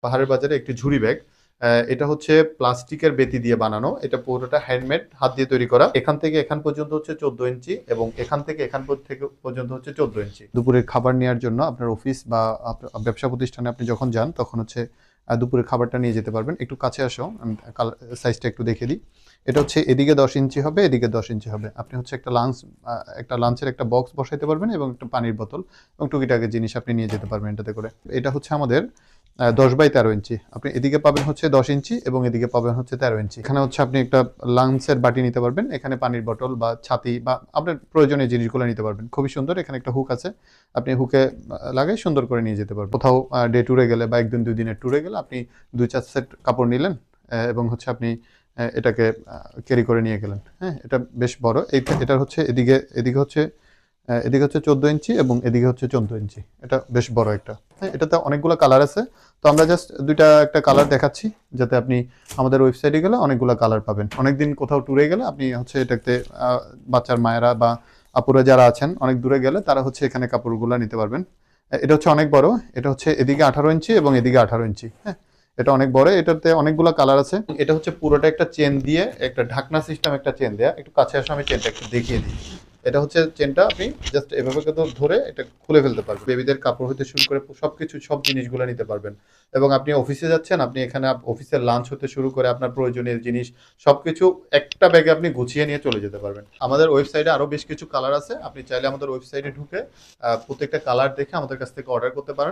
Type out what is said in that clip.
পাহাড়ের বাজারে একটি ঝুড়ি ব্যাগ। এটা হচ্ছে প্লাস্টিকের বেতি দিয়ে বানানো। এটা পুরোটা হ্যান্ডমেড, হাত দিয়ে তৈরি করা। এখান থেকে এখান পর্যন্ত হচ্ছে 14 ইঞ্চি এবং এখান থেকে এখান থেকে পর্যন্ত হচ্ছে 14 ইঞ্চি। দুপুরের খাবার নেওয়ার জন্য আপনার অফিস বা ব্যবসা প্রতিষ্ঠানে আপনি যখন যান তখন হচ্ছে দুপুরের খাবারটা নিয়ে যেতে পারবেন। একটু কাছে আসো, আমি সাইজটা একটু দেখিয়ে দিই। এটা হচ্ছে এদিকে 10 ইঞ্চি হবে, এদিকে 10 ইঞ্চি হবে। আপনি হচ্ছে একটা লাঞ্চের একটা বক্স বসাইতে পারবেন এবং একটা পানির বোতল এবং টুকিটাকি জিনিস আপনি নিয়ে যেতে পারবেন এটাতে করে। এটা হচ্ছে আমাদের 10 বাই 13 ইঞ্চি। আপনি এদিকে পাবেন হচ্ছে 10 ইঞ্চি এবং এদিকে পাবেন হচ্ছে 13 ইঞ্চি। এখানে হচ্ছে আপনি একটা লাঞ্চের বাটি নিতে পারবেন, এখানে পানির বোতল বা ছাতি বা আপনার প্রয়োজনীয় জিনিসগুলো নিতে পারবেন। খুবই সুন্দর। এখানে একটা হুক আছে, আপনি হুকে লাগাই সুন্দর করে নিয়ে যেতে পারবেন। কোথাও ডে ট্যুরে গেলে বা একদিন 2 দিনের ট্যুরে গেলে আপনি 2-4 সেট কাপড় নিলেন এবং হচ্ছে আপনি এটাকে ক্যারি করে নিয়ে গেলেন। হ্যাঁ, এটা বেশ বড়। এটার হচ্ছে এদিকে হচ্ছে 14 ইঞ্চি এবং এদিকে হচ্ছে 14 ইঞ্চি। এটা বেশ বড় একটা। হ্যাঁ, এটাতে অনেকগুলো কালার আছে। তো আমরা জাস্ট একটা কালার দেখাচ্ছি, যাতে আপনি আমাদের ওয়েবসাইটে গেলে অনেকগুলো কালার পাবেন। অনেকদিন কোথাও ট্যুরে গেলে আপনি হচ্ছে এটাতে বাচ্চার মায়েরা বা আপুরা যারা আছেন অনেক দূরে গেলে তারা হচ্ছে এখানে কাপড়গুলো নিতে পারবেন। এটা হচ্ছে অনেক বড়। এটা হচ্ছে এদিকে 18 ইঞ্চি এবং এদিকে 18 ইঞ্চি। হ্যাঁ, এটা অনেক বড়। এটাতে অনেকগুলো কালার আছে। এটা হচ্ছে পুরোটা একটা চেন দিয়ে, একটা ঢাকনা সিস্টেম একটা চেন দেয়া। একটু কাছে আসো, আমি চেনটা একটু দেখিয়ে দিই। এটা হচ্ছে চেনটা, আপনি জাস্ট এভাবে কিন্তু ধরে এটা খুলে ফেলতে পারবেন। বেবিদের কাপড় হতে শুরু করে সবকিছু, সব জিনিসগুলো নিতে পারবেন। এবং আপনি অফিসে যাচ্ছেন, আপনি এখানে অফিসের লাঞ্চ হতে শুরু করে আপনার প্রয়োজনীয় জিনিস সবকিছু একটা ব্যাগে আপনি গুছিয়ে নিয়ে চলে যেতে পারবেন। আমাদের ওয়েবসাইটে আরো বেশ কিছু কালার আছে। আপনি চাইলে আমাদের ওয়েবসাইটে ঢুকে প্রত্যেকটা কালার দেখে আমাদের কাছ থেকে অর্ডার করতে পারেন।